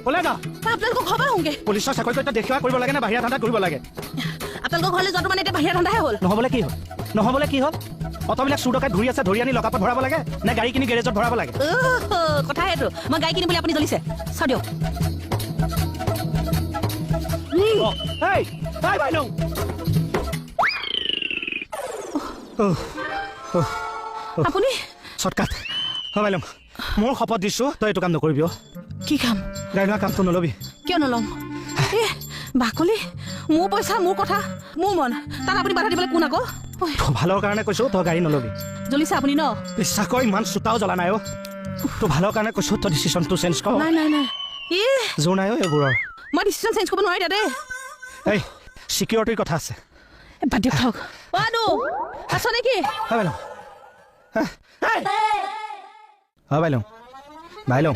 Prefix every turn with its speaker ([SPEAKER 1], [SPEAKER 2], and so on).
[SPEAKER 1] ওলাই যা
[SPEAKER 2] আপোনালোকক খবৰ হোগে
[SPEAKER 1] পুলিচৰ চাকৰিটো এটা দেখুওৱা কৰিব লাগে নে বাহিৰা ধান্দা কৰিব লাগে
[SPEAKER 2] আপোনালোকৰ ঘৰলৈ যোৱাটো মানে এতিয়া বাহিৰা ধান্দাহে হ'ল
[SPEAKER 1] নহ'বলে কি হ'ল অট'বিলাক চুৰ ডকাইত ঘূৰি আছে ধৰি আনি লকাপত ভৰাব লাগে নে গাড়ী কিনি গেৰেজত ভৰাব লাগে
[SPEAKER 2] কথা সেইটো মই গাড়ী কিনিম বুলি আপুনি জ্বলিছে চাওঁ দিয়ক
[SPEAKER 1] বাইলং
[SPEAKER 2] আপুনি
[SPEAKER 1] শ্বৰ্টকাট বাইলং মোৰ শপত দিছোঁ তই এইটো কাম নকৰিবি
[SPEAKER 2] কি কাম
[SPEAKER 1] গাড়ী লোৱা কামটো নল'বি
[SPEAKER 2] কিয় নল'ম বাকলি মোৰ পইচা মোৰ কথা মোৰ মন তাত আপুনি বাধা দিবলৈ কোন আকৌ
[SPEAKER 1] ভালৰ কাৰণে কৈছোঁ তই গাড়ী নল'বি
[SPEAKER 2] জ্বলিছে আপুনি ন
[SPEAKER 1] বিশ্বাস কৰ ইমান চোতাও জ্বলা নাই তোৰ ভালৰ কাৰণে কৈছোঁ তই ডিচিশ্যনটো চেঞ্জ কৰ
[SPEAKER 2] নাই
[SPEAKER 1] জোৰ নাই এইবোৰৰ
[SPEAKER 2] মই ডিচিশ্যন চেঞ্জ কৰিব নোৱাৰি দাদা
[SPEAKER 1] এই চিকিউৰিটিৰ কথা আছে
[SPEAKER 2] বাদ দিয়ক থওক আছ নেকি
[SPEAKER 1] বাইলং বাইলং